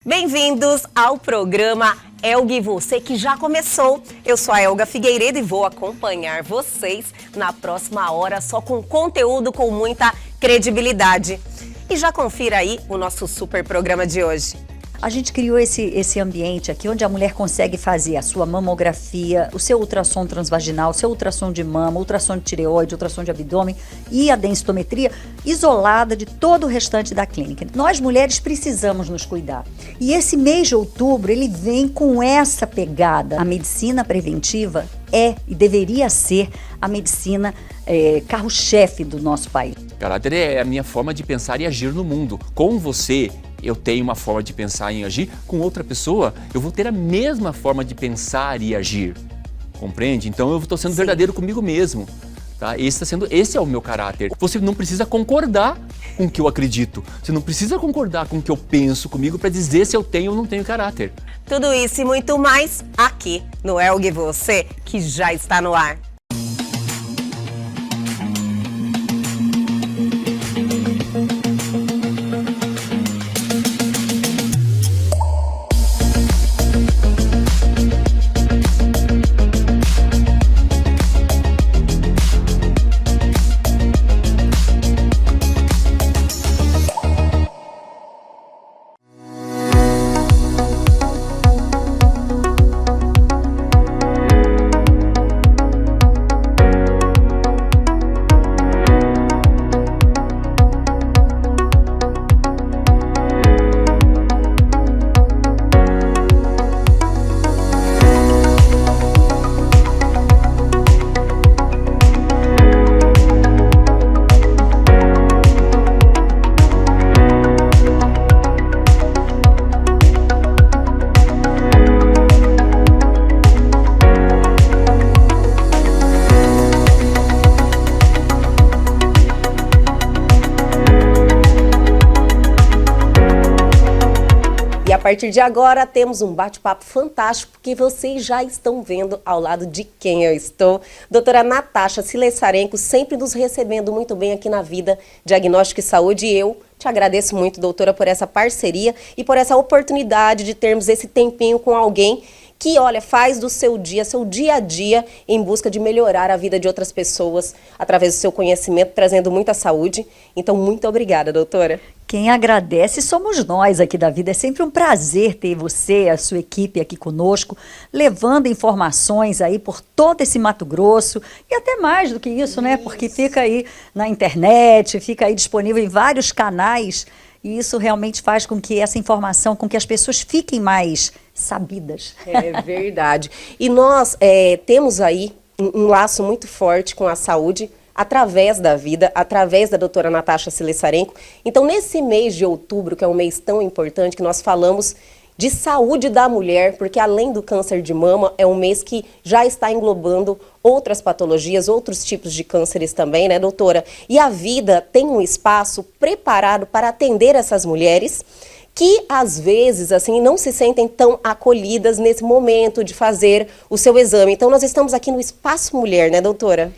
Bem-vindos ao programa Elga e Você, que já começou. Eu sou a Elga Figueiredo e vou acompanhar vocês na próxima hora só com conteúdo com muita credibilidade. E já confira aí o nosso super programa de hoje. A gente criou esse ambiente aqui onde a mulher consegue fazer a sua mamografia, o seu ultrassom transvaginal, o seu ultrassom de mama, ultrassom de tireoide, ultrassom de abdômen e a densitometria isolada de todo o restante da clínica. Nós mulheres precisamos nos cuidar. E esse mês de outubro ele vem com essa pegada. A medicina preventiva é e deveria ser a medicina carro-chefe do nosso país. Caráter é a minha forma de pensar e agir no mundo. Com você, eu tenho uma forma de pensar e agir. Com outra pessoa, eu vou ter a mesma forma de pensar e agir. Compreende? Então eu estou sendo verdadeiro comigo mesmo. Tá? Esse é o meu caráter. Você não precisa concordar com o que eu acredito. Você não precisa concordar com o que eu penso comigo para dizer se eu tenho ou não tenho caráter. Tudo isso e muito mais aqui no Elga e Você, que já está no ar. A partir de agora temos um bate-papo fantástico que vocês já estão vendo ao lado de quem eu estou. Doutora Natasha Silessarenko, sempre nos recebendo muito bem aqui na Vida Diagnóstico e Saúde. E eu te agradeço muito, doutora, por essa parceria e por essa oportunidade de termos esse tempinho com alguém que, olha, faz do seu dia a dia em busca de melhorar a vida de outras pessoas através do seu conhecimento, trazendo muita saúde. Então, muito obrigada, doutora. Quem agradece somos nós aqui da Vida. É sempre um prazer ter você, a sua equipe aqui conosco, levando informações aí por todo esse Mato Grosso e até mais do que isso, né? Porque fica aí na internet, fica aí disponível em vários canais e isso realmente faz com que essa informação, com que as pessoas fiquem mais sabidas. É verdade. E nós temos aí um laço muito forte com a saúde, através da Vida, através da doutora Natasha Silessarenko. Então, nesse mês de outubro, que é um mês tão importante, que nós falamos de saúde da mulher, porque além do câncer de mama, é um mês que já está englobando outras patologias, outros tipos de cânceres também, né, doutora? E a Vida tem um espaço preparado para atender essas mulheres que, às vezes, assim, não se sentem tão acolhidas nesse momento de fazer o seu exame. Então, nós estamos aqui no Espaço Mulher, né, doutora?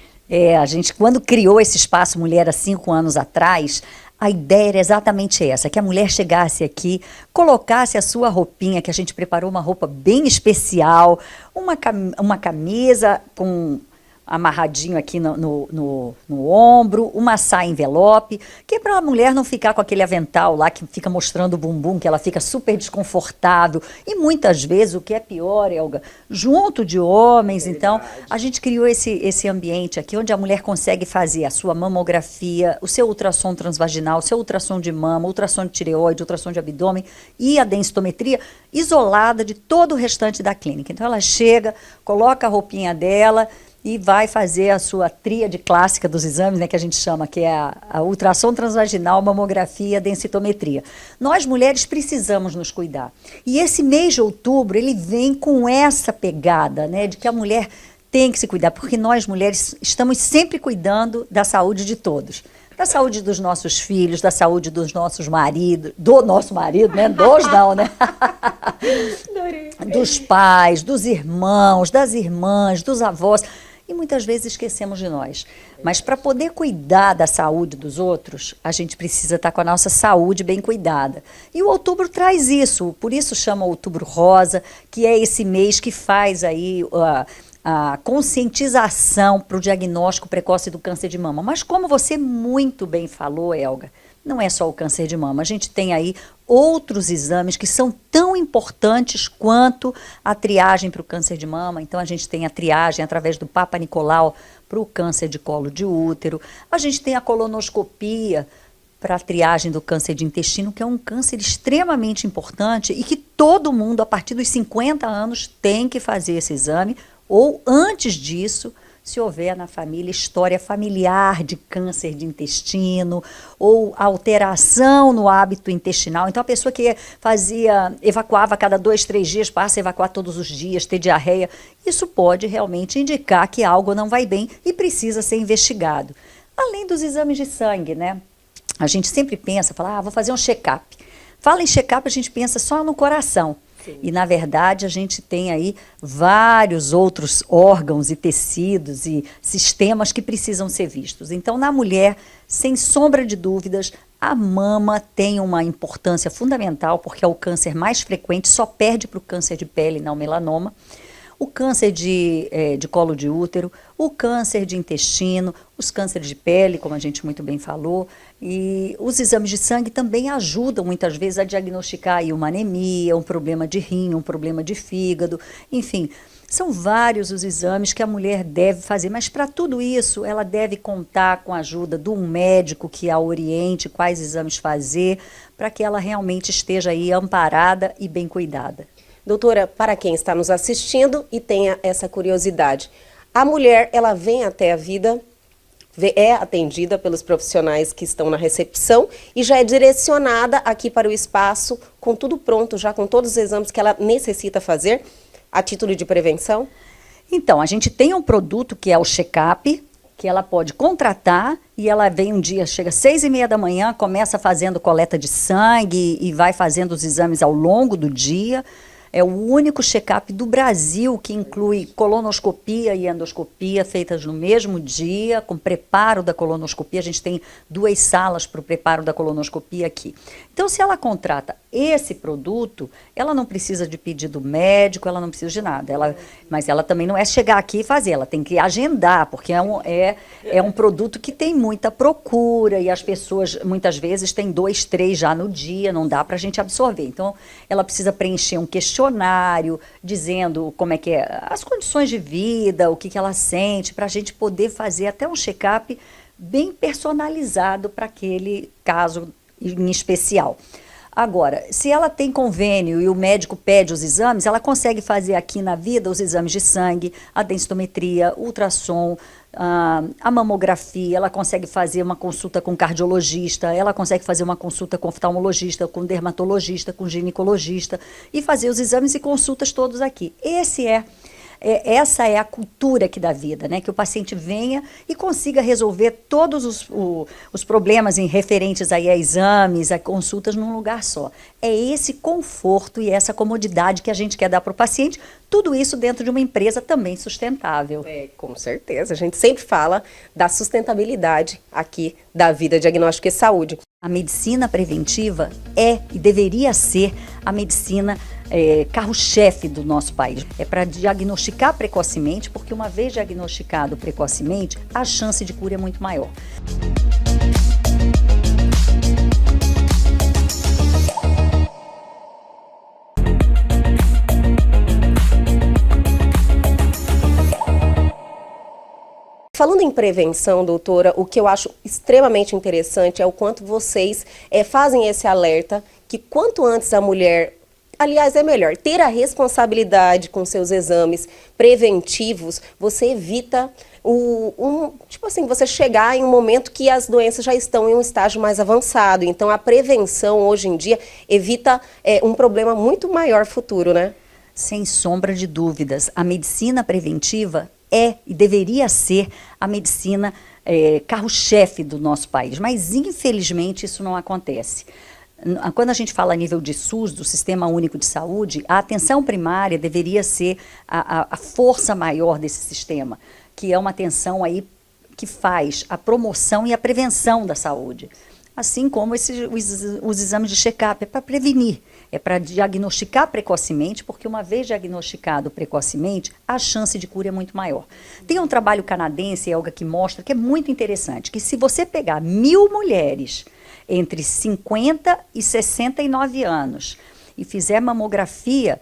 A gente, quando criou esse Espaço Mulher há 5 anos atrás, a ideia era exatamente essa, que a mulher chegasse aqui, colocasse a sua roupinha, que a gente preparou uma roupa bem especial, uma camisa com amarradinho aqui no ombro, uma saia envelope, que é para a mulher não ficar com aquele avental lá que fica mostrando o bumbum, que ela fica super desconfortável. E muitas vezes, o que é pior, Elga, junto de homens. Então, a gente criou esse ambiente aqui onde a mulher consegue fazer a sua mamografia, o seu ultrassom transvaginal, o seu ultrassom de mama, ultrassom de tireoide, ultrassom de abdômen e a densitometria isolada de todo o restante da clínica. Então, ela chega, coloca a roupinha dela e vai fazer a sua tríade clássica dos exames, né, que a gente chama, que é a ultrassom transvaginal, mamografia, densitometria. Nós, mulheres, precisamos nos cuidar. E esse mês de outubro, ele vem com essa pegada, né, de que a mulher tem que se cuidar, porque nós, mulheres, estamos sempre cuidando da saúde de todos. Da saúde dos nossos filhos, da saúde dos nossos maridos, do nosso marido, né? Dos não, né? Dos pais, dos irmãos, das irmãs, dos avós. E muitas vezes esquecemos de nós. Mas para poder cuidar da saúde dos outros, a gente precisa estar com a nossa saúde bem cuidada. E o outubro traz isso, por isso chama Outubro Rosa, que é esse mês que faz aí a conscientização para o diagnóstico precoce do câncer de mama. Mas como você muito bem falou, Elga, não é só o câncer de mama, a gente tem aí outros exames que são tão importantes quanto a triagem para o câncer de mama. Então a gente tem a triagem através do Papa Nicolau para o câncer de colo de útero, a gente tem a colonoscopia para a triagem do câncer de intestino, que é um câncer extremamente importante e que todo mundo, a partir dos 50 anos, tem que fazer esse exame, ou antes disso, se houver na família história familiar de câncer de intestino ou alteração no hábito intestinal. Então, a pessoa que evacuava a cada 2, 3 dias, passa a evacuar todos os dias, ter diarreia, isso pode realmente indicar que algo não vai bem e precisa ser investigado. Além dos exames de sangue, né? A gente sempre pensa, fala, vou fazer um check-up. Fala em check-up, a gente pensa só no coração. Sim. E, na verdade, a gente tem aí vários outros órgãos e tecidos e sistemas que precisam ser vistos. Então, na mulher, sem sombra de dúvidas, a mama tem uma importância fundamental, porque é o câncer mais frequente, só perde para o câncer de pele, não melanoma. O câncer de colo de útero, o câncer de intestino, os cânceres de pele, como a gente muito bem falou, e os exames de sangue também ajudam muitas vezes a diagnosticar aí uma anemia, um problema de rim, um problema de fígado, enfim, são vários os exames que a mulher deve fazer, mas para tudo isso ela deve contar com a ajuda de um médico que a oriente quais exames fazer, para que ela realmente esteja aí amparada e bem cuidada. Doutora, para quem está nos assistindo e tenha essa curiosidade, a mulher, ela vem até a vida, é atendida pelos profissionais que estão na recepção e já é direcionada aqui para o espaço com tudo pronto, já com todos os exames que ela necessita fazer, a título de prevenção? Então, a gente tem um produto que é o check-up, que ela pode contratar e ela vem um dia, chega às 6h30 da manhã, começa fazendo coleta de sangue e vai fazendo os exames ao longo do dia. É o único check-up do Brasil que inclui colonoscopia e endoscopia feitas no mesmo dia, com preparo da colonoscopia. A gente tem 2 salas para o preparo da colonoscopia aqui. Então, se ela contrata esse produto, ela não precisa de pedido médico, ela não precisa de nada. Mas ela também não é chegar aqui e fazer, ela tem que agendar, porque é um produto que tem muita procura e as pessoas muitas vezes têm 2, 3 já no dia, não dá para a gente absorver. Então, ela precisa preencher um questionário dizendo como é que é as condições de vida, o que ela sente, para a gente poder fazer até um check-up bem personalizado para aquele caso em especial. Agora, se ela tem convênio e o médico pede os exames, ela consegue fazer aqui na vida os exames de sangue, a densitometria, ultrassom, a mamografia, ela consegue fazer uma consulta com cardiologista, ela consegue fazer uma consulta com oftalmologista, com dermatologista, com ginecologista e fazer os exames e consultas todos aqui. Essa é a cultura aqui da vida, né? Que o paciente venha e consiga resolver todos os problemas referentes aí a exames, a consultas num lugar só. É esse conforto e essa comodidade que a gente quer dar para o paciente, tudo isso dentro de uma empresa também sustentável. Com certeza, a gente sempre fala da sustentabilidade aqui da Vida Diagnóstico e Saúde. A medicina preventiva é e deveria ser a medicina carro-chefe do nosso país. É para diagnosticar precocemente, porque uma vez diagnosticado precocemente, a chance de cura é muito maior. Falando em prevenção, doutora, o que eu acho extremamente interessante é o quanto vocês fazem esse alerta que quanto antes a mulher, aliás, é melhor, ter a responsabilidade com seus exames preventivos, você evita tipo assim, você chegar em um momento que as doenças já estão em um estágio mais avançado. Então, a prevenção, hoje em dia, evita um problema muito maior futuro, né? Sem sombra de dúvidas. A medicina preventiva é e deveria ser a medicina carro-chefe do nosso país, mas infelizmente isso não acontece. Quando a gente fala a nível de SUS, do Sistema Único de Saúde, a atenção primária deveria ser a força maior desse sistema, que é uma atenção aí que faz a promoção e a prevenção da saúde. Assim como os exames de check-up, é para prevenir, é para diagnosticar precocemente, porque uma vez diagnosticado precocemente, a chance de cura é muito maior. Tem um trabalho canadense, Elga, que mostra que é muito interessante, que se você pegar 1.000 mulheres entre 50 e 69 anos e fizer mamografia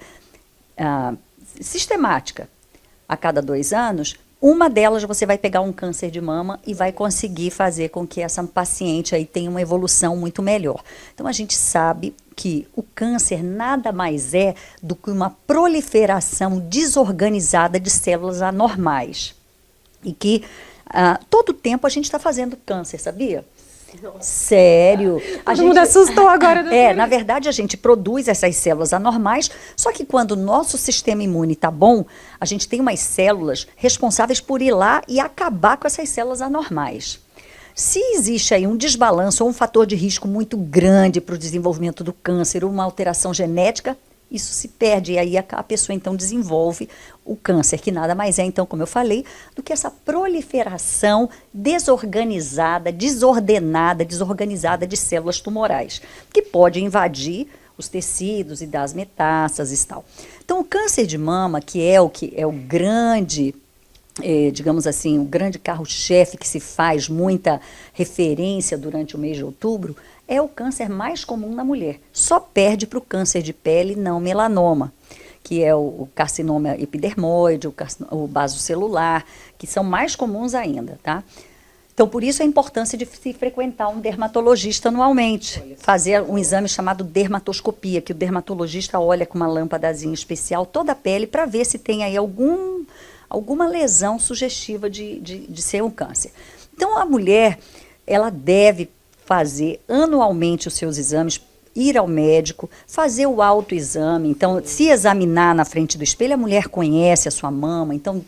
sistemática a cada 2 anos, uma delas você vai pegar um câncer de mama e vai conseguir fazer com que essa paciente aí tenha uma evolução muito melhor. Então a gente sabe que o câncer nada mais é do que uma proliferação desorganizada de células anormais. E que todo tempo a gente está fazendo câncer, sabia? Nossa. Sério. Todo mundo assustou agora. Na verdade a gente produz essas células anormais, só que quando o nosso sistema imune está bom, a gente tem umas células responsáveis por ir lá e acabar com essas células anormais. Se existe aí um desbalanço ou um fator de risco muito grande para o desenvolvimento do câncer, uma alteração genética, isso se perde, e aí a pessoa então desenvolve o câncer, que nada mais é, então, como eu falei, do que essa proliferação desorganizada, desorganizada de células tumorais, que pode invadir os tecidos e dar as metástases e tal. Então, o câncer de mama, que é o grande, digamos assim, o grande carro-chefe que se faz muita referência durante o mês de outubro, é o câncer mais comum na mulher. Só perde para o câncer de pele não melanoma, que é o carcinoma epidermoide, o basocelular, que são mais comuns ainda, tá? Então, por isso a importância de se frequentar um dermatologista anualmente, fazer um exame chamado dermatoscopia, que o dermatologista olha com uma lâmpadazinha especial toda a pele para ver se tem aí alguma lesão sugestiva de ser um câncer. Então, a mulher, ela deve fazer anualmente os seus exames, ir ao médico, fazer o autoexame. Então, se examinar na frente do espelho, a mulher conhece a sua mama, então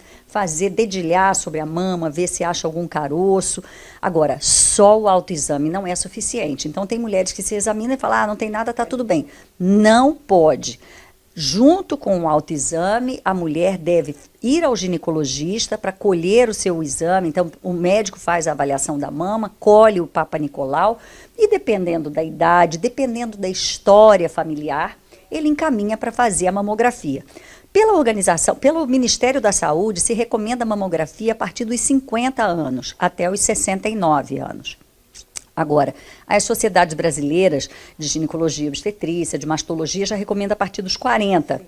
dedilhar sobre a mama, ver se acha algum caroço. Agora, só o autoexame não é suficiente. Então, tem mulheres que se examinam e falam, não tem nada, tá tudo bem. Não pode. Junto com o autoexame, a mulher deve ir ao ginecologista para colher o seu exame. Então, o médico faz a avaliação da mama, colhe o Papa Nicolau e, dependendo da idade, dependendo da história familiar, ele encaminha para fazer a mamografia. Pelo Ministério da Saúde, se recomenda a mamografia a partir dos 50 anos, até os 69 anos. Agora, as sociedades brasileiras de ginecologia, obstetrícia, de mastologia já recomendam a partir dos 40.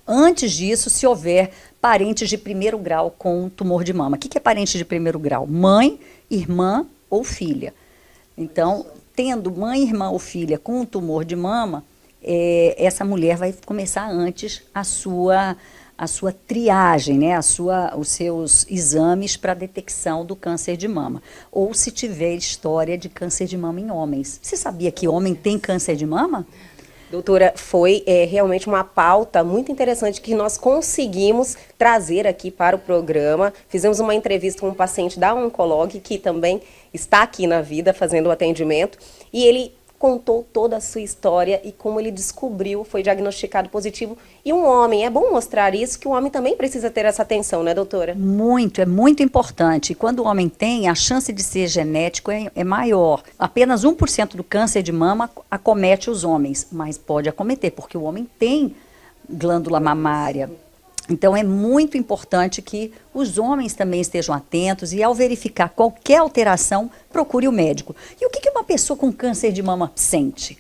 Antes disso, se houver parentes de primeiro grau com tumor de mama. O que é parente de primeiro grau? Mãe, irmã ou filha. Então, tendo mãe, irmã ou filha com tumor de mama, essa mulher vai começar antes a sua triagem, né? Os seus exames para detecção do câncer de mama. Ou se tiver história de câncer de mama em homens. Você sabia que homem tem câncer de mama? Doutora, foi realmente uma pauta muito interessante que nós conseguimos trazer aqui para o programa. Fizemos uma entrevista com um paciente da Oncolog, que também está aqui na vida fazendo o atendimento, e ele contou toda a sua história e como ele descobriu, foi diagnosticado positivo. E um homem, é bom mostrar isso, que o homem também precisa ter essa atenção, né, doutora? É muito importante. E quando o homem tem, a chance de ser genético é maior. Apenas 1% do câncer de mama acomete os homens, mas pode acometer, porque o homem tem glândula mamária. Então, é muito importante que os homens também estejam atentos e, ao verificar qualquer alteração, procure o médico. E o que uma pessoa com câncer de mama sente?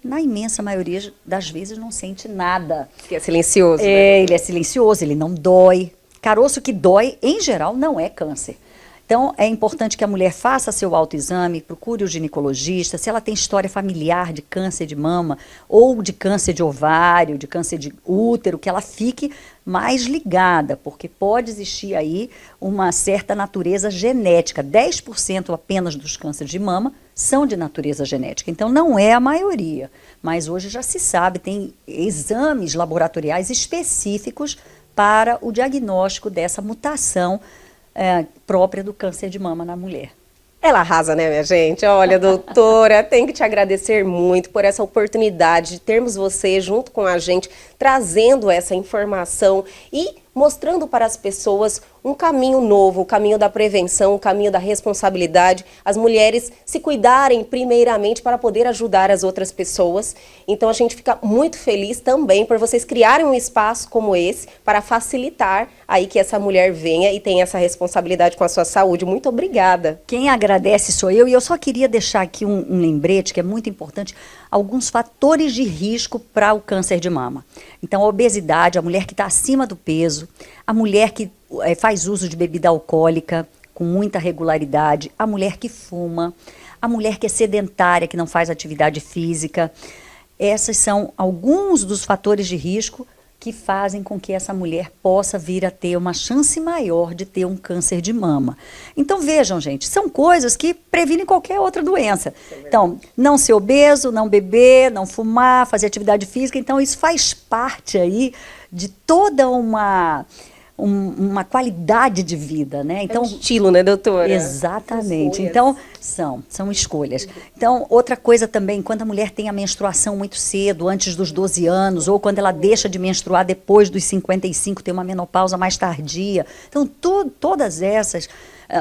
Na imensa maioria das vezes não sente nada. Que é silencioso. Ele é silencioso, ele não dói. Caroço que dói, em geral, não é câncer. Então, é importante que a mulher faça seu autoexame, procure o ginecologista, se ela tem história familiar de câncer de mama ou de câncer de ovário, de câncer de útero, que ela fique mais ligada, porque pode existir aí uma certa natureza genética. 10% apenas dos cânceres de mama são de natureza genética. Então, não é a maioria, mas hoje já se sabe, tem exames laboratoriais específicos para o diagnóstico dessa mutação própria do câncer de mama na mulher. Ela arrasa, né, minha gente? Olha, doutora, tenho que te agradecer muito por essa oportunidade de termos você junto com a gente, trazendo essa informação e mostrando para as pessoas um caminho novo, o caminho da prevenção, o caminho da responsabilidade, as mulheres se cuidarem primeiramente para poder ajudar as outras pessoas. Então a gente fica muito feliz também por vocês criarem um espaço como esse para facilitar aí que essa mulher venha e tenha essa responsabilidade com a sua saúde. Muito obrigada. Quem agradece sou eu, e eu só queria deixar aqui um lembrete que é muito importante, alguns fatores de risco para o câncer de mama. Então, a obesidade, a mulher que está acima do peso, a mulher que faz uso de bebida alcoólica com muita regularidade, a mulher que fuma, a mulher que é sedentária, que não faz atividade física. Esses são alguns dos fatores de risco que fazem com que essa mulher possa vir a ter uma chance maior de ter um câncer de mama. Então, vejam, gente, são coisas que previnem qualquer outra doença. Então, não ser obeso, não beber, não fumar, fazer atividade física. Então, isso faz parte aí de toda uma qualidade de vida, né? Então, é um estilo, né, doutora? Exatamente. Então, são escolhas. Então, outra coisa também, quando a mulher tem a menstruação muito cedo, antes dos 12 anos, ou quando ela deixa de menstruar depois dos 55, tem uma menopausa mais tardia. Então, todas essas,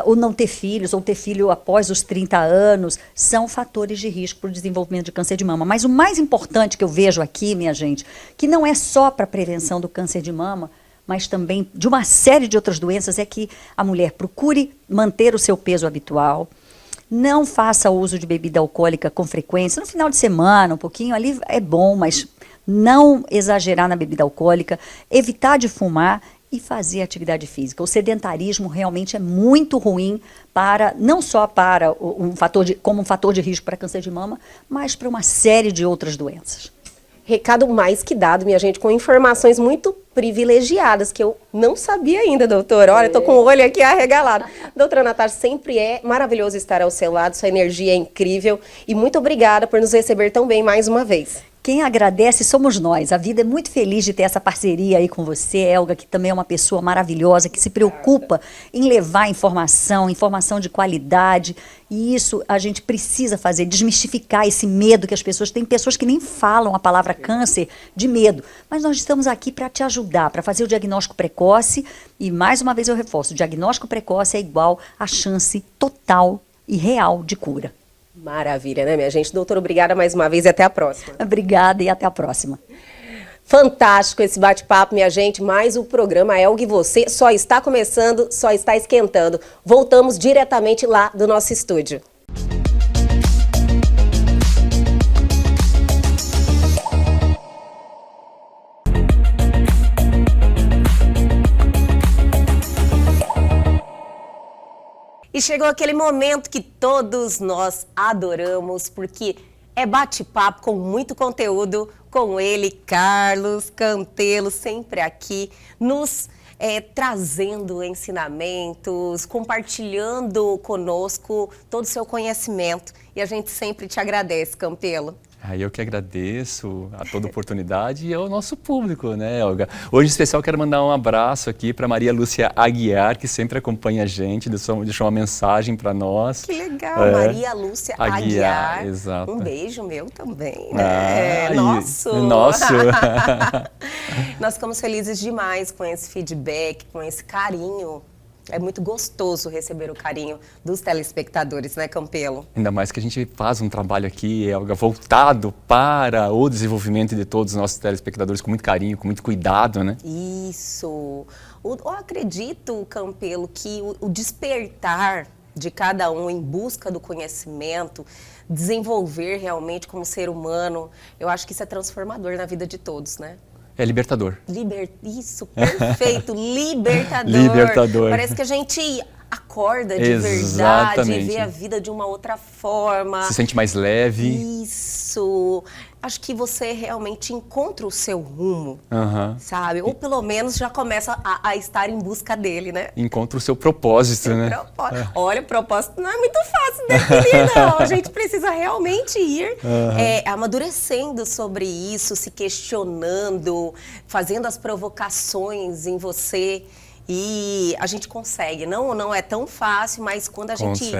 ou não ter filhos, ou ter filho após os 30 anos, são fatores de risco para o desenvolvimento de câncer de mama. Mas o mais importante que eu vejo aqui, minha gente, que não é só para a prevenção do câncer de mama, mas também de uma série de outras doenças, é que a mulher procure manter o seu peso habitual, não faça uso de bebida alcoólica com frequência, no final de semana, um pouquinho ali é bom, mas não exagerar na bebida alcoólica, evitar de fumar e fazer atividade física. O sedentarismo realmente é muito ruim não só para como um fator de risco para câncer de mama, mas para uma série de outras doenças. Recado mais que dado, minha gente, com informações muito privilegiadas, que eu não sabia ainda, doutora. Olha, tô com o olho aqui arregalado. Doutora Natasha, sempre é maravilhoso estar ao seu lado, sua energia é incrível. E muito obrigada por nos receber tão bem mais uma vez. Quem agradece somos nós. A vida é muito feliz de ter essa parceria aí com você, Elga, que também é uma pessoa maravilhosa, que se preocupa em levar informação de qualidade. E isso a gente precisa fazer, desmistificar esse medo que as pessoas têm. Pessoas que nem falam a palavra câncer de medo. Mas nós estamos aqui para te ajudar, para fazer o diagnóstico precoce. E mais uma vez eu reforço, o diagnóstico precoce é igual à chance total e real de cura. Maravilha, né, minha gente? Doutora, obrigada mais uma vez e até a próxima. Obrigada e até a próxima. Fantástico esse bate-papo, minha gente, mas o programa Elga e Você só está começando, só está esquentando. Voltamos diretamente lá do nosso estúdio. E chegou aquele momento que todos nós adoramos, porque é bate-papo com muito conteúdo, com ele, Carlos Campelo, sempre aqui, nos trazendo ensinamentos, compartilhando conosco todo o seu conhecimento. E a gente sempre te agradece, Campelo. Eu que agradeço a toda oportunidade e ao nosso público, né, Elga? Hoje, em especial, quero mandar um abraço aqui para Maria Lúcia Aguiar, que sempre acompanha a gente, deixou uma mensagem para nós. Que legal, Maria Lúcia Aguiar. Exato. Um beijo meu também, né? Nosso! Nós ficamos felizes demais com esse feedback, com esse carinho. É muito gostoso receber o carinho dos telespectadores, né, Campelo? Ainda mais que a gente faz um trabalho aqui, Elga, voltado para o desenvolvimento de todos os nossos telespectadores com muito carinho, com muito cuidado, né? Isso. Eu acredito, Campelo, que o despertar de cada um em busca do conhecimento, desenvolver realmente como ser humano, eu acho que isso é transformador na vida de todos, né? É libertador. Isso, perfeito, libertador. Libertador. Parece que a gente acorda de verdade, vê a vida de uma outra forma. Se sente mais leve. Isso. Acho que você realmente encontra o seu rumo, sabe? Ou pelo menos já começa a estar em busca dele, né? Encontra o seu propósito, né? Olha, o propósito não é muito fácil de definir, não. A gente precisa realmente ir amadurecendo sobre isso, se questionando, fazendo as provocações em você. E a gente consegue, não é tão fácil, mas quando a gente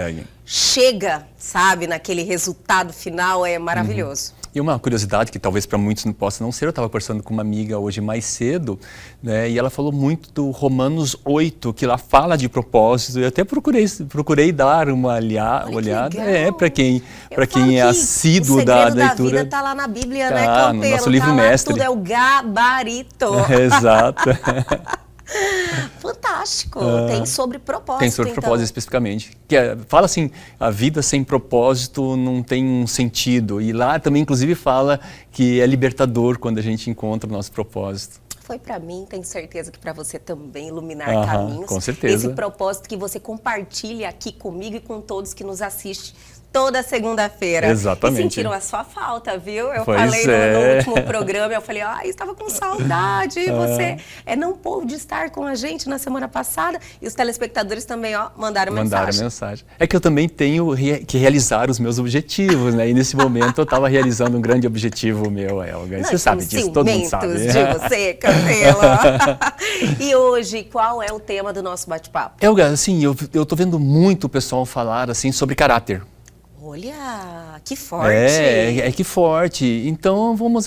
chega, sabe, naquele resultado final, é maravilhoso. E uma curiosidade que talvez para muitos não possa não ser, eu estava conversando com uma amiga hoje mais cedo, né, e ela falou muito do Romanos 8, que lá fala de propósito. Eu até procurei dar uma olhada. Para quem é assíduo da leitura. O segredo da vida está lá na Bíblia, né, Tá, Campelo? no nosso livro tá lá mestre. tudo, é o gabarito. Exato. Fantástico. Tem sobre propósito, Tem sobre propósito especificamente. Fala assim, a vida sem propósito não tem um sentido. E lá também, inclusive, fala que é libertador quando a gente encontra o nosso propósito. Foi para mim, tenho certeza que para você também iluminar Aham, caminhos. com certeza. Esse propósito que você compartilha aqui comigo e com todos que nos assistem toda segunda-feira. Exatamente. E sentiram a sua falta, viu? Eu Pois falei no é. último programa, eu falei, estava com saudade, você não pôde estar com a gente na semana passada. E os telespectadores também, mandaram mensagem. É que eu também tenho que realizar os meus objetivos, né? E nesse momento eu estava realizando um grande objetivo meu, Elga. Você sabe disso, todo mundo sabe. De você, Campelo. E hoje, qual é o tema do nosso bate-papo? Elga, assim, eu tô vendo muito o pessoal falar assim sobre caráter. Olha, que forte! Que forte. Então vamos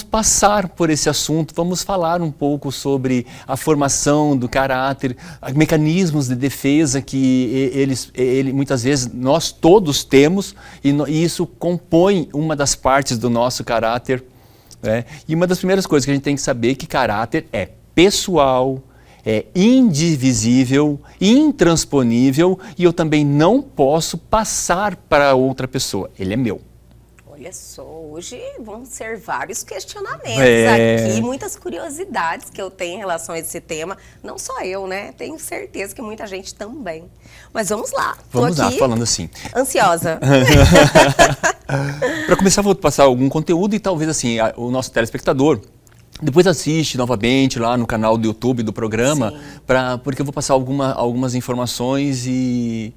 passar por esse assunto, vamos falar um pouco sobre a formação do caráter, mecanismos de defesa que ele muitas vezes nós todos temos e isso compõe uma das partes do nosso caráter. Né? E uma das primeiras coisas que a gente tem que saber é que caráter é pessoal, é indivisível, intransponível e eu também não posso passar para outra pessoa. Ele é meu. Olha só, hoje vão ser vários questionamentos aqui, muitas curiosidades que eu tenho em relação a esse tema. Não só eu, né? Tenho certeza que muita gente também. Mas vamos lá. Vamos lá, falando assim. Ansiosa. Para começar, vou passar algum conteúdo e talvez assim, o nosso telespectador depois assiste novamente lá no canal do YouTube do programa, porque eu vou passar algumas informações e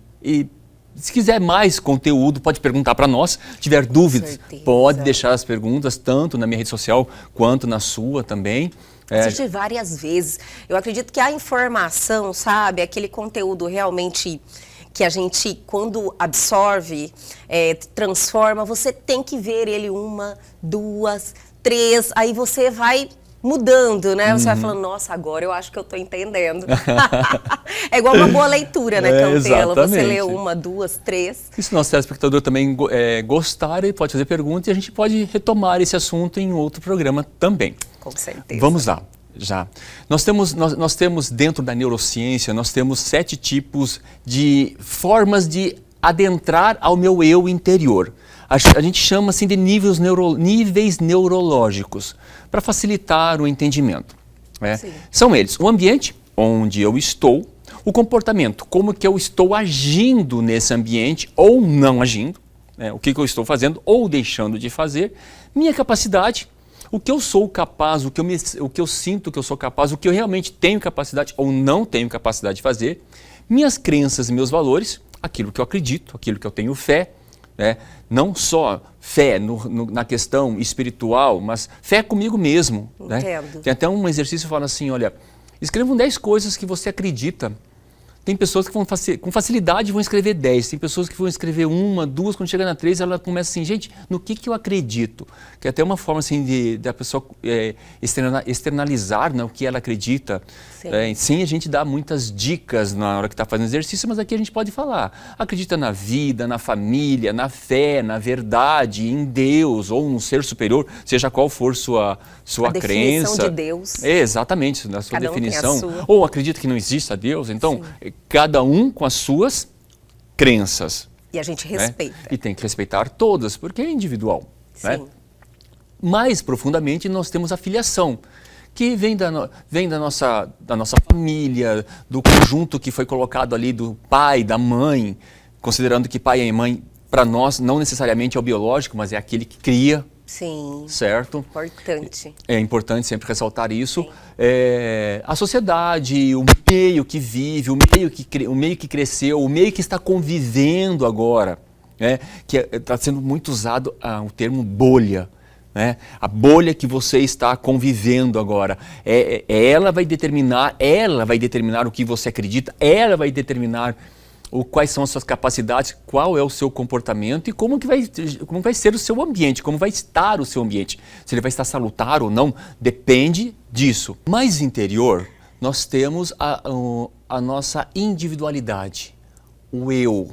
se quiser mais conteúdo, pode perguntar para nós. Se tiver dúvidas, pode deixar as perguntas, tanto na minha rede social quanto na sua também. Assisti várias vezes. Eu acredito que a informação, sabe, aquele conteúdo realmente que a gente, quando absorve, transforma, você tem que ver ele 1, 2, 3, aí você vai mudando, né? Você vai falando, nossa, agora eu acho que eu tô entendendo. É igual uma boa leitura, né, Campelo? Você lê 1, 2, 3. E se nosso telespectador também gostar, ele pode fazer perguntas e a gente pode retomar esse assunto em outro programa também. Com certeza. Vamos lá. Já. Nós temos dentro da neurociência, nós temos 7 tipos de formas de adentrar ao meu eu interior. A gente chama assim de níveis neurológicos, para facilitar o entendimento. Né? São eles: o ambiente onde eu estou, o comportamento, como que eu estou agindo nesse ambiente ou não agindo, né? O que eu estou fazendo ou deixando de fazer, minha capacidade, o que eu sou capaz, o que eu sinto que eu sou capaz, o que eu realmente tenho capacidade ou não tenho capacidade de fazer, minhas crenças e meus valores, aquilo que eu acredito, aquilo que eu tenho fé, né? Não só fé na questão espiritual, mas fé comigo mesmo. Né? Tem até um exercício que fala assim, olha, escrevam 10 coisas que você acredita. Tem pessoas que com facilidade vão escrever 10, tem pessoas que vão escrever 1, 2, quando chega na 3, ela começa assim, gente, no que eu acredito? Que é até uma forma assim da pessoa externalizar, né, o que ela acredita. Sim, a gente dá muitas dicas na hora que está fazendo exercício, mas aqui a gente pode falar. Acredita na vida, na família, na fé, na verdade, em Deus ou num ser superior, seja qual for sua crença. A definição de Deus. Exatamente, na sua definição. Tem a sua. Ou acredita que não exista Deus, então... Sim. Cada um com as suas crenças. E a gente respeita. Né? E tem que respeitar todas, porque é individual. Né? Mais profundamente, nós temos a filiação, que vem da nossa família, do conjunto que foi colocado ali do pai, da mãe, considerando que pai e mãe, para nós, não necessariamente é o biológico, mas é aquele que cria. Sim. Certo? Importante. É importante sempre ressaltar isso. A sociedade, o meio que vive, o meio que cresceu, o meio que está convivendo agora, né? Que está sendo muito usado o termo bolha. Né? A bolha que você está convivendo agora, ela vai determinar o que você acredita, ela vai determinar quais são as suas capacidades, qual é o seu comportamento e como vai ser o seu ambiente, como vai estar o seu ambiente. Se ele vai estar salutar ou não, depende disso. Mais interior, nós temos a nossa individualidade, o eu.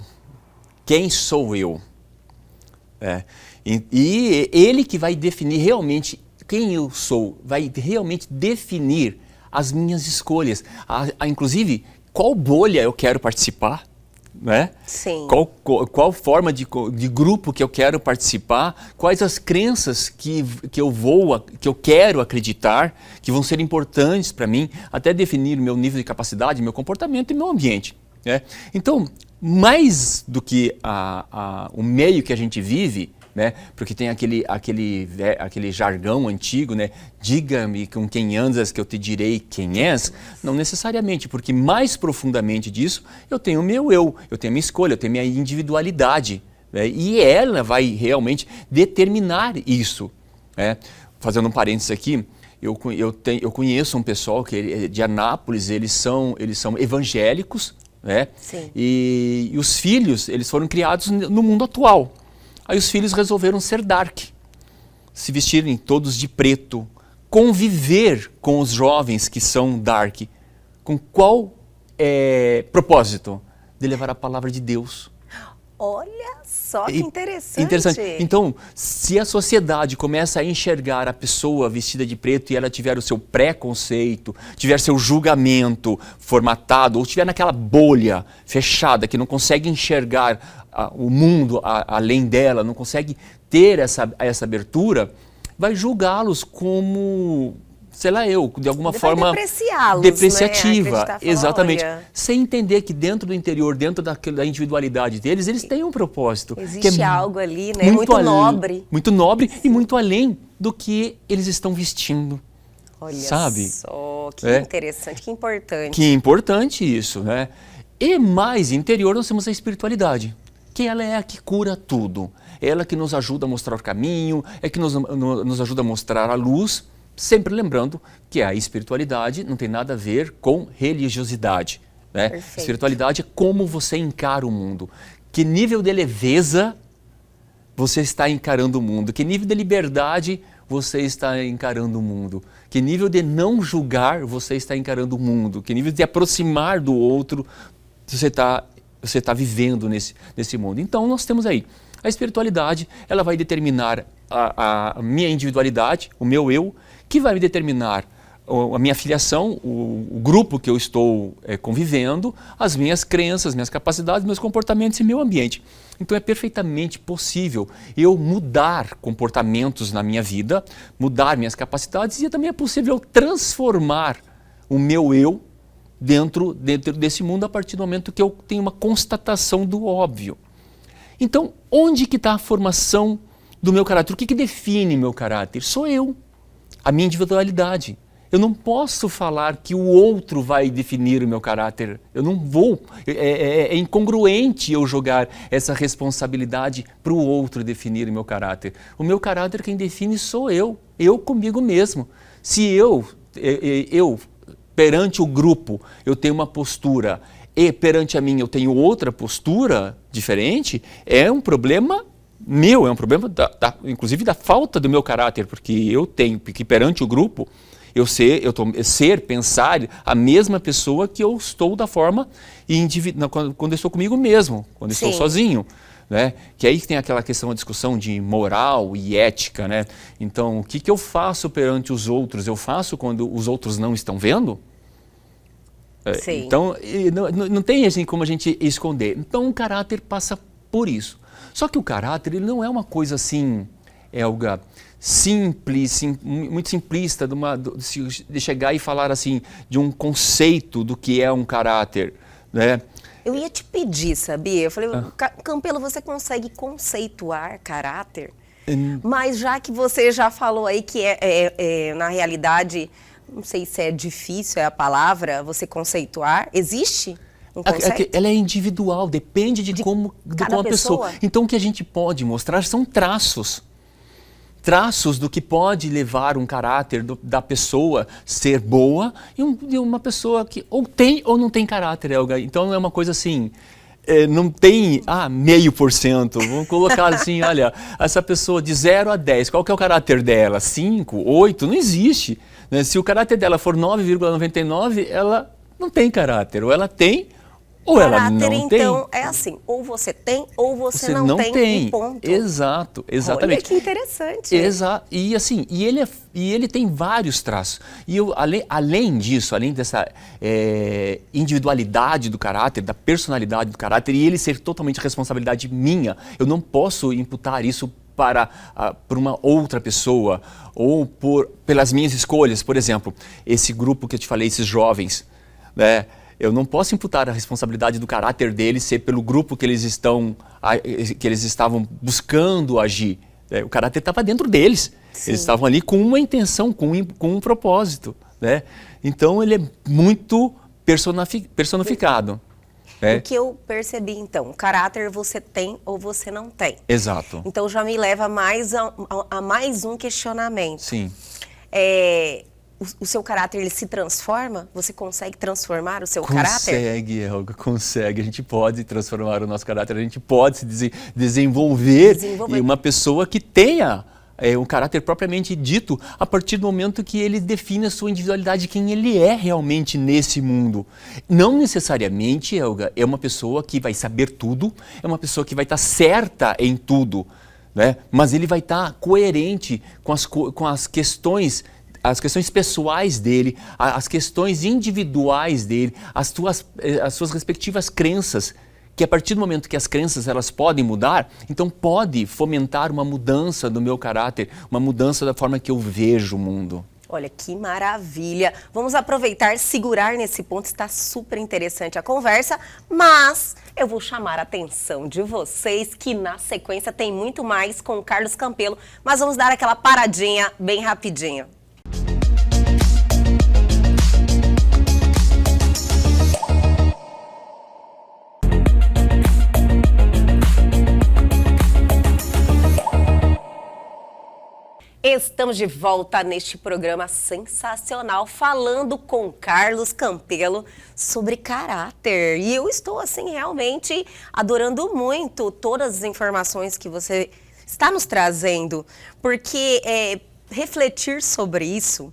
Quem sou eu? E ele que vai definir realmente quem eu sou, vai realmente definir as minhas escolhas. Inclusive, qual bolha eu quero participar, né? Sim. Qual forma de grupo que eu quero participar, quais as crenças que eu quero acreditar, que vão ser importantes para mim, até definir meu nível de capacidade, meu comportamento e meu ambiente. Né? Então, mais do que o meio que a gente vive, né? Porque tem aquele jargão antigo, né? Diga-me com quem andas que eu te direi quem és. Não necessariamente, porque mais profundamente disso, eu tenho o meu eu tenho a minha escolha, eu tenho a minha individualidade. Né? E ela vai realmente determinar isso. Né? Fazendo um parênteses aqui, eu conheço um pessoal que é de Anápolis, eles são evangélicos, né? Sim. E os filhos, eles foram criados no mundo atual. Aí os filhos resolveram ser dark, se vestirem todos de preto, conviver com os jovens que são dark. Com qual propósito? De levar a palavra de Deus. Olha só que interessante. Então, se a sociedade começa a enxergar a pessoa vestida de preto e ela tiver o seu preconceito, tiver seu julgamento formatado, ou tiver naquela bolha fechada que não consegue enxergar o mundo além dela, não consegue ter essa abertura, vai julgá-los como, sei lá de alguma forma depreciativa. Né? Exatamente. Olha, sem entender que dentro do interior, dentro da individualidade deles, eles têm um propósito. Existe algo ali, né? Muito nobre. Muito nobre e muito além do que eles estão vestindo. Olha sabe? Só, que interessante, que importante. Que importante isso, né? E mais interior nós temos a espiritualidade, que ela é a que cura tudo. Ela que nos ajuda a mostrar o caminho, é que nos ajuda a mostrar a luz, sempre lembrando que a espiritualidade não tem nada a ver com religiosidade. Né? A espiritualidade é como você encara o mundo. Que nível de leveza você está encarando o mundo? Que nível de liberdade você está encarando o mundo? Que nível de não julgar você está encarando o mundo? Que nível de aproximar do outro você está vivendo nesse mundo? Então nós temos aí a espiritualidade, ela vai determinar a minha individualidade, o meu eu, que vai determinar a minha filiação, o grupo que eu estou convivendo, as minhas crenças, minhas capacidades, meus comportamentos e meu ambiente. Então é perfeitamente possível eu mudar comportamentos na minha vida, mudar minhas capacidades, e também é possível transformar o meu eu dentro desse mundo a partir do momento que eu tenho uma constatação do óbvio. Então, onde que está a formação do meu caráter? O que define meu caráter? Sou eu, a minha individualidade. Eu não posso falar que o outro vai definir o meu caráter. Eu não vou. É incongruente eu jogar essa responsabilidade para o outro definir o meu caráter. O meu caráter quem define sou eu comigo mesmo. Se eu perante o grupo, eu tenho uma postura e perante a mim eu tenho outra postura diferente, é um problema meu, é um problema inclusive da falta do meu caráter, porque eu tenho que perante o grupo pensar a mesma pessoa que eu estou da forma quando eu estou comigo mesmo, quando eu estou sozinho. Né? Que aí tem aquela questão, a discussão de moral e ética. Né? Então, o que eu faço perante os outros? Eu faço quando os outros não estão vendo? Sim. Então, não tem assim como a gente esconder. Então, o caráter passa por isso. Só que o caráter ele não é uma coisa assim, algo simples, muito simplista, de chegar e falar assim de um conceito do que é um caráter. Né? Eu ia te pedir, sabia? Eu falei, Campelo, você consegue conceituar caráter? Mas já que você já falou aí que na realidade, não sei se é difícil, é a palavra, você conceituar, existe um conceito? Ela é individual, depende de como a pessoa. Então o que a gente pode mostrar são traços. Traços do que pode levar um caráter da pessoa ser boa e uma pessoa que ou tem ou não tem caráter. Então não é uma coisa assim não tem 0,5%. Vamos colocar assim, olha, essa pessoa de 0 a 10, qual que é o caráter dela? 5, 8? Não existe. Né? Se o caráter dela for 9,99, ela não tem caráter. Ou ela tem, ou ela não tem. Então, é assim, ou você tem, ou você não tem. Ponto. Exato, exatamente. Olha que interessante. Exato. E assim, ele tem vários traços. E eu, além disso, além dessa individualidade do caráter, da personalidade do caráter, e ele ser totalmente responsabilidade minha, eu não posso imputar isso por uma outra pessoa ou pelas minhas escolhas. Por exemplo, esse grupo que eu te falei, esses jovens, né? Eu não posso imputar a responsabilidade do caráter deles ser pelo grupo que eles estavam buscando agir. O caráter estava dentro deles. Sim. Eles estavam ali com uma intenção, com um propósito. Né? Então, ele é muito personificado. O que eu percebi, então, caráter você tem ou você não tem. Exato. Então, já me leva a mais um questionamento. Sim. O seu caráter, ele se transforma? Você consegue transformar o seu caráter? Consegue, Helga, consegue. A gente pode transformar o nosso caráter, a gente pode se desenvolver em uma pessoa que tenha um caráter propriamente dito a partir do momento que ele define a sua individualidade, quem ele é realmente nesse mundo. Não necessariamente, Helga, é uma pessoa que vai saber tudo, é uma pessoa que vai estar certa em tudo, né? Mas ele vai estar coerente com as questões pessoais dele, as questões individuais dele, as suas respectivas crenças, que a partir do momento que as crenças elas podem mudar, então pode fomentar uma mudança do meu caráter, uma mudança da forma que eu vejo o mundo. Olha, que maravilha! Vamos aproveitar, segurar nesse ponto, está super interessante a conversa, mas eu vou chamar a atenção de vocês que na sequência tem muito mais com o Carlos Campelo, mas vamos dar aquela paradinha bem rapidinho. Estamos de volta neste programa sensacional, falando com Carlos Campelo sobre caráter. E eu estou, assim, realmente adorando muito todas as informações que você está nos trazendo, porque refletir sobre isso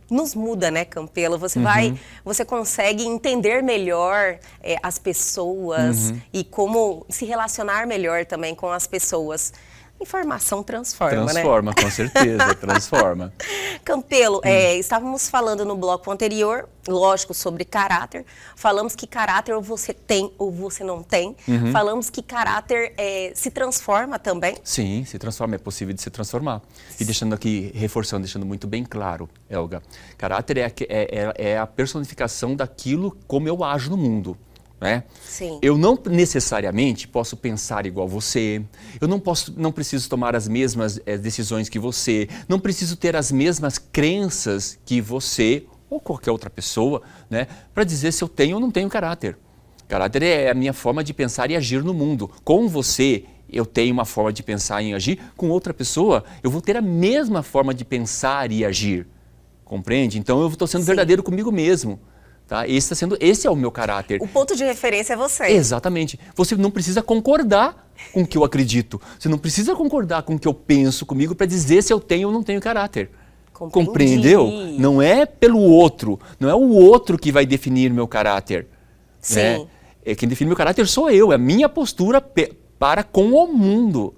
nos muda, né, Campelo? Você consegue entender melhor as pessoas e como se relacionar melhor também com as pessoas. Informação transforma, né? Transforma, com certeza, transforma. Campelo, estávamos falando no bloco anterior, lógico, sobre caráter. Falamos que caráter ou você tem ou você não tem. Falamos que caráter se transforma também. Sim, se transforma, é possível de se transformar. E deixando aqui, reforçando, deixando muito bem claro, Helga, caráter é a personificação daquilo como eu ajo no mundo. Né? Sim. Eu não necessariamente posso pensar igual você, eu não preciso tomar as mesmas decisões que você, não preciso ter as mesmas crenças que você ou qualquer outra pessoa, né, para dizer se eu tenho ou não tenho caráter. Caráter é a minha forma de pensar e agir no mundo. Com você, eu tenho uma forma de pensar e agir, com outra pessoa, eu vou ter a mesma forma de pensar e agir. Compreende? Então eu estou sendo verdadeiro comigo mesmo. Tá? Esse é o meu caráter. O ponto de referência é você. Exatamente. Você não precisa concordar com o que eu acredito. Você não precisa concordar com o que eu penso comigo para dizer se eu tenho ou não tenho caráter. Compreendi. Compreendeu? Não é pelo outro. Não é o outro que vai definir meu caráter. Sim. Né? Quem define meu caráter sou eu. É a minha postura para com o mundo.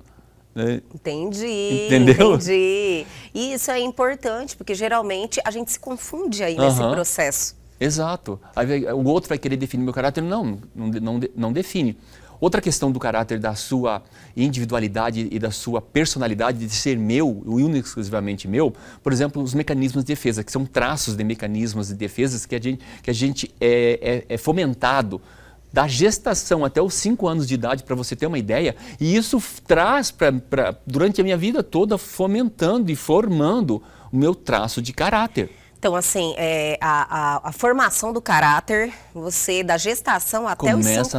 Né? Entendi. Entendeu? Entendi. E isso é importante, porque geralmente a gente se confunde aí nesse processo. Exato. Aí o outro vai querer definir meu caráter? Não define. Outra questão do caráter, da sua individualidade e da sua personalidade de ser meu, único e exclusivamente meu, por exemplo, os mecanismos de defesa, que são traços de mecanismos de defesa que a gente é fomentado da gestação até os 5 anos de idade, para você ter uma ideia, e isso traz durante a minha vida toda fomentando e formando o meu traço de caráter. Então, assim, a formação do caráter, da gestação até os 5 anos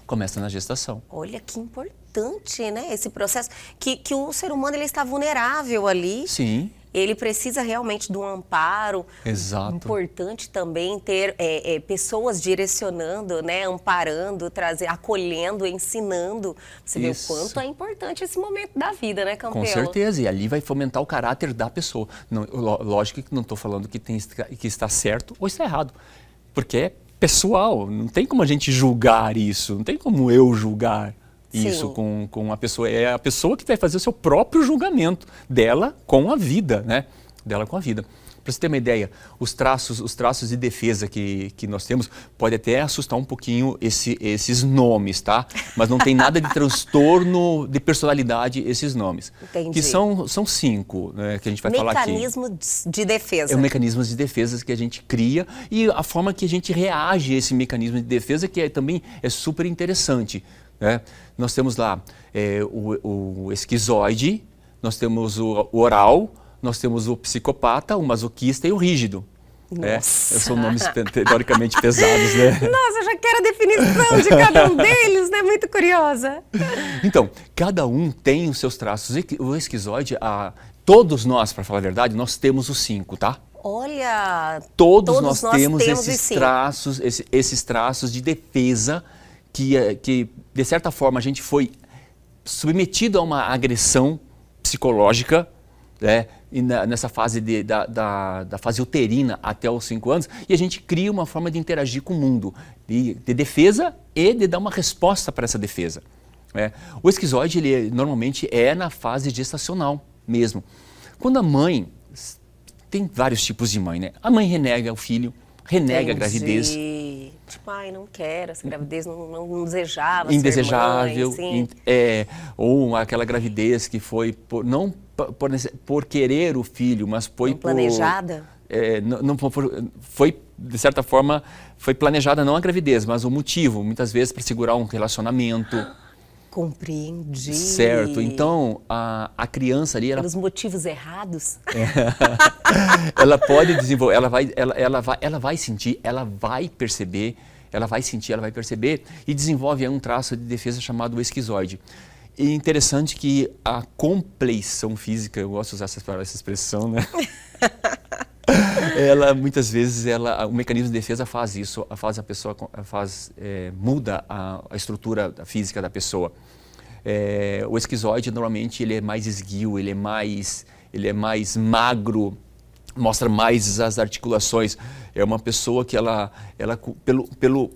Começa na gestação. Olha que importante, né? Esse processo, que o ser humano ele está vulnerável ali. Sim. ele precisa realmente de um amparo. Exato. Importante também ter pessoas direcionando, né, amparando, acolhendo, ensinando. Você vê o quanto é importante esse momento da vida, né, Campelo? Com certeza, e ali vai fomentar o caráter da pessoa. Não, lógico que não estou falando que está certo ou está errado, porque é pessoal, não tem como a gente julgar isso, não tem como eu julgar isso com a pessoa. É a pessoa que vai fazer o seu próprio julgamento dela com a vida, né? Dela com a vida. Para você ter uma ideia, os traços de defesa que nós temos, pode até assustar um pouquinho esses nomes, tá? Mas não tem nada de transtorno de personalidade esses nomes. Entendi. Que são 5, né, que a gente vai falar aqui. Mecanismo de defesa. É o mecanismo de defesa que a gente cria e a forma que a gente reage a esse mecanismo de defesa, que também é super interessante, né? Nós temos lá o esquizoide, nós temos o oral, nós temos o psicopata, o masoquista e o rígido. Nossa. São nomes teoricamente pesados, né? Nossa, eu já quero a definição de cada um deles, né? Muito curiosa. Então, cada um tem os seus traços. O esquizoide, todos nós, para falar a verdade, nós temos os 5, tá? Olha, todos nós temos esses traços de defesa que, de certa forma, a gente foi submetido a uma agressão psicológica, né, nessa fase da fase uterina até os 5 anos, e a gente cria uma forma de interagir com o mundo, de defesa e de dar uma resposta para essa defesa. Né? O esquizoide, ele normalmente é na fase gestacional mesmo. Quando a mãe, tem vários tipos de mãe, né? A mãe renega o filho, renega a gravidez. Tipo, ai, não quero, essa gravidez não desejava. Indesejável, mãe, ou aquela gravidez que foi não por querer o filho, mas foi não planejada. Foi, de certa forma, foi planejada não a gravidez, mas o motivo, muitas vezes para segurar um relacionamento. Compreendi. Certo, então a criança ali... Pelos motivos errados. Ela pode desenvolver, ela vai sentir, ela vai perceber, ela vai sentir, ela vai perceber e desenvolve um traço de defesa chamado esquizoide. E interessante que a compleição física, eu gosto de usar essa expressão, né? Ela, muitas vezes, o mecanismo de defesa faz isso, muda a estrutura física da pessoa. O esquizoide, normalmente, ele é mais esguio, ele é mais magro, mostra mais as articulações. É uma pessoa que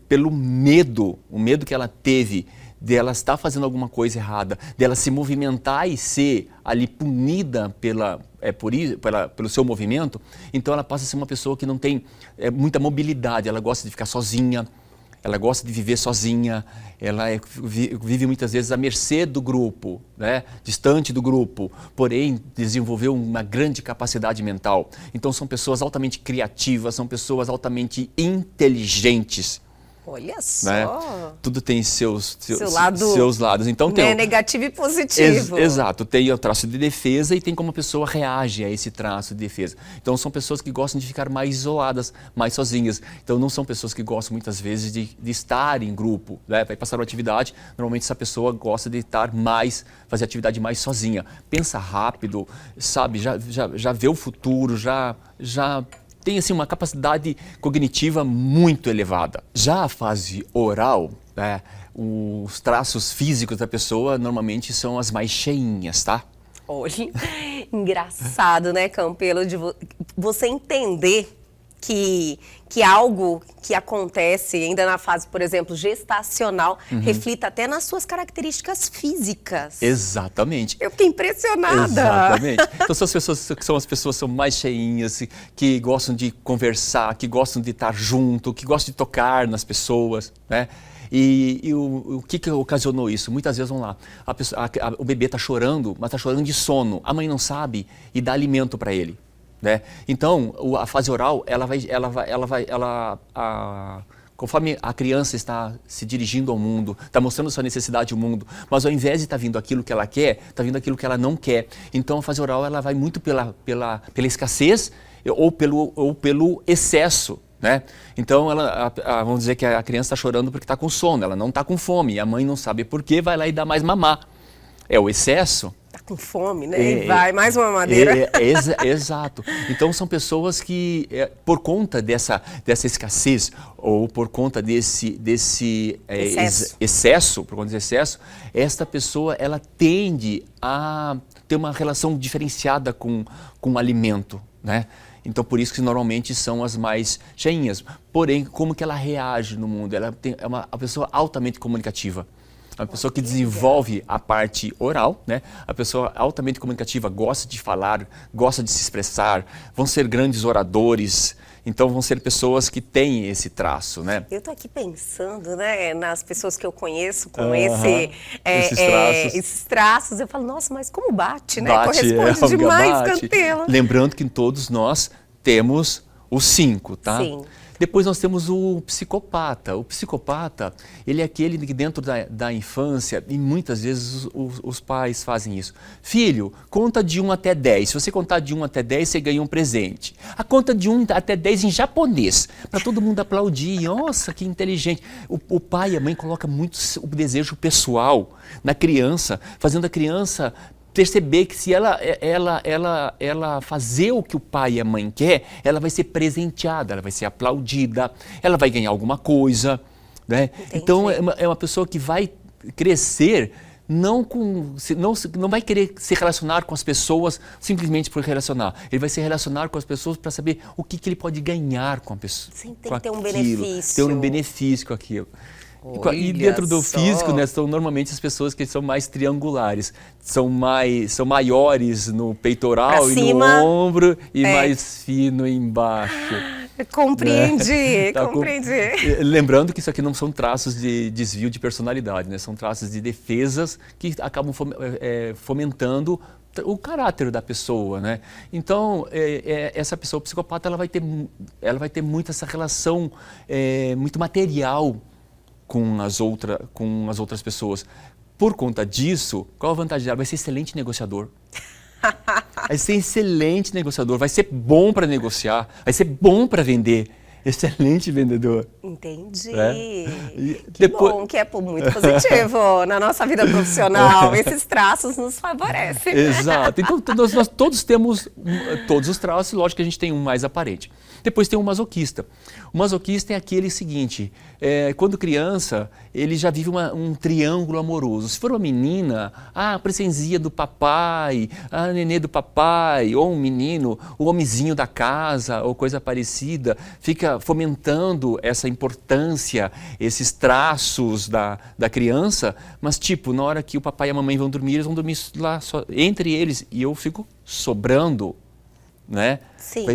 pelo medo, o medo que ela teve dela estar fazendo alguma coisa errada, dela se movimentar e ser ali punida pelo seu movimento, então ela passa a ser uma pessoa que não tem muita mobilidade, ela gosta de ficar sozinha, ela gosta de viver sozinha, ela vive muitas vezes à mercê do grupo, né? Distante do grupo, porém desenvolveu uma grande capacidade mental. Então são pessoas altamente criativas, são pessoas altamente inteligentes. Olha só! Né? Tudo tem seus lados. Então, tem negativo e positivo. Exato. Tem o traço de defesa e tem como a pessoa reage a esse traço de defesa. Então, são pessoas que gostam de ficar mais isoladas, mais sozinhas. Então, não são pessoas que gostam, muitas vezes, de estar em grupo. Né? Vai passar uma atividade, normalmente essa pessoa gosta de fazer atividade mais sozinha. Pensa rápido, sabe? Já vê o futuro, já tem assim, uma capacidade cognitiva muito elevada. Já a fase oral, né, os traços físicos da pessoa normalmente são as mais cheinhas, tá? Olha, engraçado, né, Campelo, de você entender que algo que acontece ainda na fase, por exemplo, gestacional, reflita até nas suas características físicas. Exatamente. Eu fiquei impressionada. Exatamente. Então são as pessoas que são mais cheinhas, que gostam de conversar, que gostam de estar junto, que gostam de tocar nas pessoas, né? E o que ocasionou isso? Muitas vezes, vamos lá, o bebê está chorando, mas está chorando de sono. A mãe não sabe e dá alimento para ele. Né? Então, a fase oral, conforme a criança está se dirigindo ao mundo, está mostrando sua necessidade ao mundo, mas ao invés de estar vindo aquilo que ela quer, está vindo aquilo que ela não quer. Então, a fase oral ela vai muito pela escassez ou pelo excesso. Né? Então, vamos dizer que a criança está chorando porque está com sono, ela não está com fome, e a mãe não sabe por quê, vai lá e dá mais mamar. É o excesso. Da com fome, né? E vai, mais uma madeira. Exato. Então são pessoas que, por conta dessa escassez ou por conta desse excesso, por conta desse excesso, esta pessoa ela tende a ter uma relação diferenciada com o alimento, né? Então, por isso que normalmente são as mais cheinhas. Porém, como que ela reage no mundo? Ela é uma pessoa altamente comunicativa. É uma pessoa que desenvolve a parte oral, né? A pessoa altamente comunicativa, gosta de falar, gosta de se expressar, vão ser grandes oradores. Então, vão ser pessoas que têm esse traço, né? Eu tô aqui pensando, né, nas pessoas que eu conheço com esses traços. Eu falo, nossa, mas como bate, né? Corresponde demais com Cantelo. Lembrando que todos nós temos os 5, tá? Sim. Depois nós temos o psicopata. O psicopata, ele é aquele que dentro da infância, e muitas vezes os pais fazem isso. Filho, conta de 1 até 10. Se você contar de 1 até 10, você ganha um presente. A conta de 1 até 10 em japonês, para todo mundo aplaudir. Nossa, que inteligente. O pai e a mãe colocam muito o desejo pessoal na criança, fazendo a criança perceber que se ela fazer o que o pai e a mãe quer, ela vai ser presenteada, ela vai ser aplaudida, ela vai ganhar alguma coisa, né? Então é uma pessoa que vai crescer não vai querer se relacionar com as pessoas simplesmente por relacionar. Ele vai se relacionar com as pessoas para saber o que ele pode ganhar com a pessoa. Sim, tem que ter um benefício. Ter um benefício com aquilo. E dentro do físico, né, são normalmente as pessoas que são mais triangulares, são maiores no peitoral e no ombro e mais fino embaixo. Compreendi, né? compreendi. Lembrando que isso aqui não são traços de desvio de personalidade, né? São traços de defesas que acabam fomentando o caráter da pessoa, né? Então, essa pessoa psicopata, ela vai ter muito essa relação muito material com as outras pessoas. Por conta disso, qual a vantagem dela? Vai ser excelente negociador. Vai ser excelente negociador, vai ser bom para negociar, vai ser bom para vender. Excelente vendedor. Entendi. Bom, que é muito positivo na nossa vida profissional. Esses traços nos favorecem. Exato. Então, nós todos temos todos os traços, lógico que a gente tem um mais aparente. Depois tem o masoquista. O masoquista é aquele seguinte, quando criança, ele já vive um triângulo amoroso. Se for uma menina, a princesinha do papai, a nenê do papai, ou um menino, o homenzinho da casa, ou coisa parecida, fica fomentando essa importância, esses traços da criança, mas tipo, na hora que o papai e a mamãe vão dormir, eles vão dormir lá só, entre eles, e eu fico sobrando, né? Sim.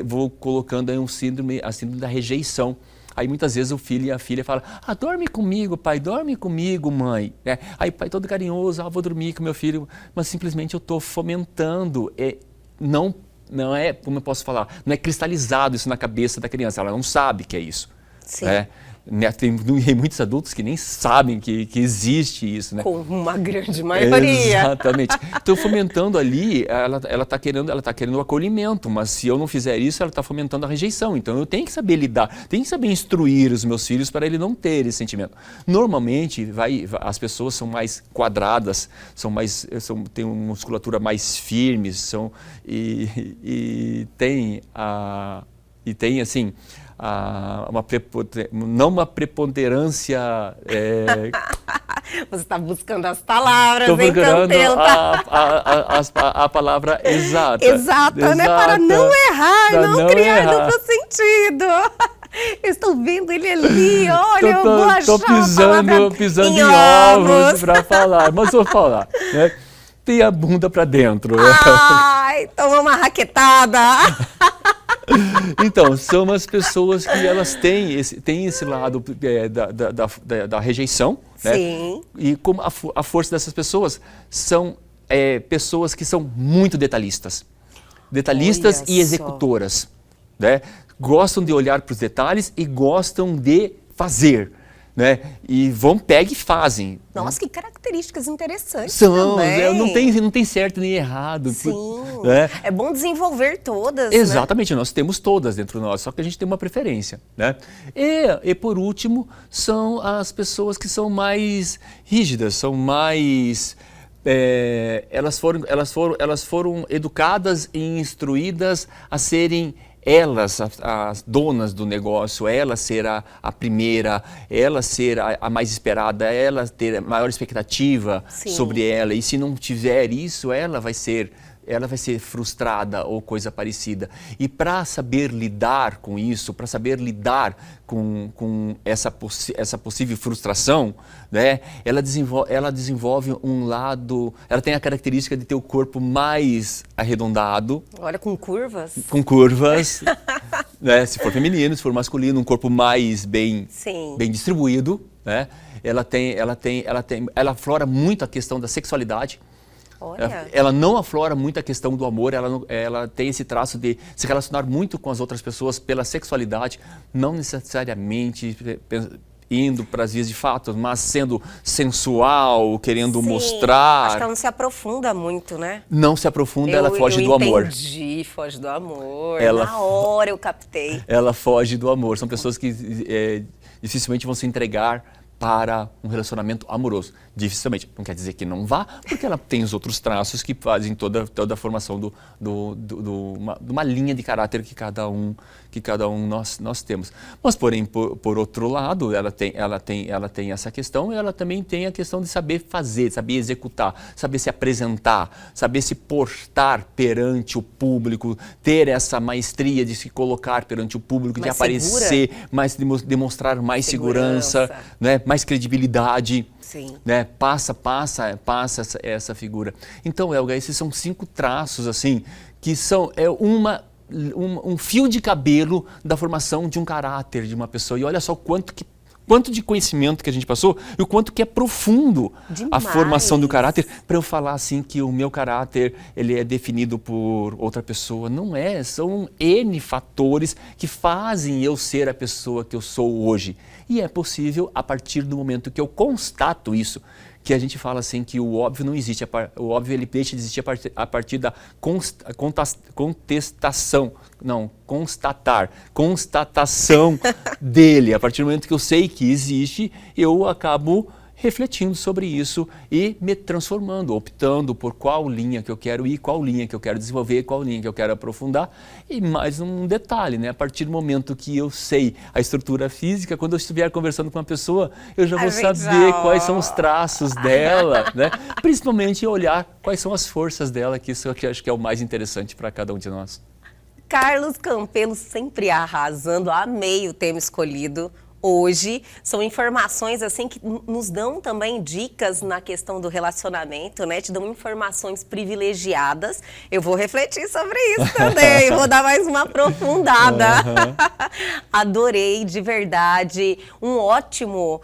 Vou colocando aí a síndrome da rejeição. Aí muitas vezes o filho e a filha falam, dorme comigo, pai, dorme comigo, mãe. Aí o pai todo carinhoso, vou dormir com meu filho, mas simplesmente eu estou fomentando. Não é, como eu posso falar, não é cristalizado isso na cabeça da criança, ela não sabe que é isso. Sim. Tem muitos adultos que nem sabem que existe isso, né? Com uma grande maioria. Exatamente. Então, fomentando ali, ela tá querendo o acolhimento, mas se eu não fizer isso, ela está fomentando a rejeição. Então, eu tenho que saber lidar, tenho que saber instruir os meus filhos para ele não ter esse sentimento. Normalmente, as pessoas são mais quadradas, têm uma musculatura mais firme, e tem assim, não uma preponderância. Você está buscando as palavras, hein, Cantelo? A palavra exata. Exata, né? Para não errar, não criar duplo sentido. Eu estou vendo ele ali, olha, eu vou achar Estou pisando em ovos para falar, mas vou falar, né? Tem a bunda para dentro. Ai, toma uma raquetada. Então, são as pessoas que elas têm esse lado da rejeição, né? Sim. E como a força dessas pessoas são pessoas que são muito detalhistas e executoras, né? Gostam de olhar para os detalhes e gostam de fazer, né? E pegam e fazem. Nossa, que características interessantes são, também. Não tem certo nem errado. Sim, né? É bom desenvolver todas, exatamente, né? Nós temos todas dentro de nós, só que a gente tem uma preferência, né? E por último, são as pessoas que são mais rígidas, são mais elas foram educadas e instruídas a serem elas, as donas do negócio, ela ser a primeira, ela ser a mais esperada, ela ter a maior expectativa Sim. sobre ela. E se não tiver isso, ela vai ser frustrada ou coisa parecida. E para saber lidar com isso, para saber lidar com essa possível frustração, né, ela desenvolve um lado, ela tem a característica de ter o corpo mais arredondado. Olha, com curvas. Com curvas, né, se for feminino, se for masculino, um corpo mais bem distribuído, né? Ela aflora muito a questão da sexualidade. Olha. Ela não aflora muito a questão do amor, ela tem esse traço de se relacionar muito com as outras pessoas pela sexualidade, não necessariamente indo para as vias de fato, mas sendo sensual, querendo mostrar. Acho que ela não se aprofunda muito, né? Não se aprofunda, ela foge do amor. Entendi, foge do amor. Ela, na hora eu captei. Ela foge do amor. São pessoas que dificilmente vão se entregar para um relacionamento amoroso. Dificilmente. Não quer dizer que não vá, porque ela tem os outros traços que fazem toda a formação de uma linha de caráter que cada um nós temos. Mas, porém, por outro lado, ela tem essa questão e ela também tem a questão de saber fazer, saber executar, saber se apresentar, saber se portar perante o público, ter essa maestria de se colocar perante o público, de aparecer, demonstrar mais segurança, né? Mais credibilidade. Sim. Né? Passa essa figura. Então, Elga, esses são 5 traços assim que são um fio de cabelo da formação de um caráter de uma pessoa. E olha só quanto de conhecimento que a gente passou e o quanto que é profundo a formação do caráter para eu falar assim que o meu caráter ele é definido por outra pessoa. Não é, são N fatores que fazem eu ser a pessoa que eu sou hoje. E é possível a partir do momento que eu constato isso, que a gente fala assim que o óbvio não existe, o óbvio ele deixa de existir a partir da constatação dele. A partir do momento que eu sei que existe, eu acabo refletindo sobre isso e me transformando, optando por qual linha que eu quero ir, qual linha que eu quero desenvolver, qual linha que eu quero aprofundar. E mais um detalhe, né? A partir do momento que eu sei a estrutura física, quando eu estiver conversando com uma pessoa, eu já vou saber quais são os traços dela, né? Principalmente olhar quais são as forças dela, que isso eu acho que é o mais interessante para cada um de nós. Carlos Campelo sempre arrasando, amei o tema escolhido. Hoje, são informações assim que nos dão também dicas na questão do relacionamento, né? Te dão informações privilegiadas. Eu vou refletir sobre isso também, vou dar mais uma aprofundada. Adorei, de verdade. Um ótimo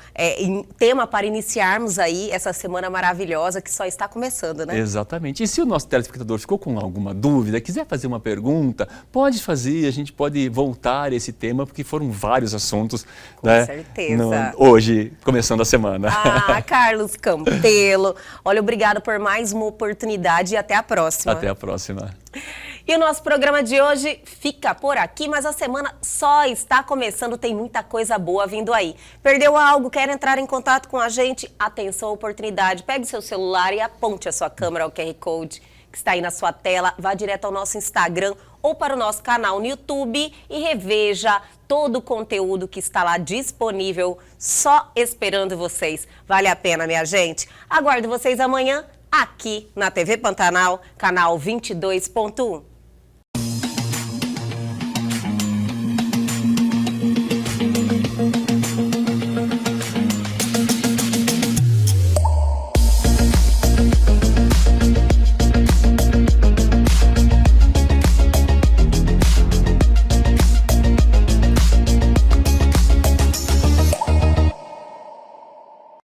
tema para iniciarmos aí essa semana maravilhosa que só está começando, né? Exatamente. E se o nosso telespectador ficou com alguma dúvida, quiser fazer uma pergunta, pode fazer, a gente pode voltar a esse tema, porque foram vários assuntos. Com certeza. Hoje, começando a semana. Carlos Campelo. Olha, obrigado por mais uma oportunidade e até a próxima. Até a próxima. E o nosso programa de hoje fica por aqui, mas a semana só está começando, tem muita coisa boa vindo aí. Perdeu algo, quer entrar em contato com a gente? Atenção à oportunidade, pegue seu celular e aponte a sua câmera ao QR Code que está aí na sua tela, vá direto ao nosso Instagram ou para o nosso canal no YouTube e reveja todo o conteúdo que está lá disponível, só esperando vocês. Vale a pena, minha gente? Aguardo vocês amanhã aqui na TV Pantanal, canal 22.1.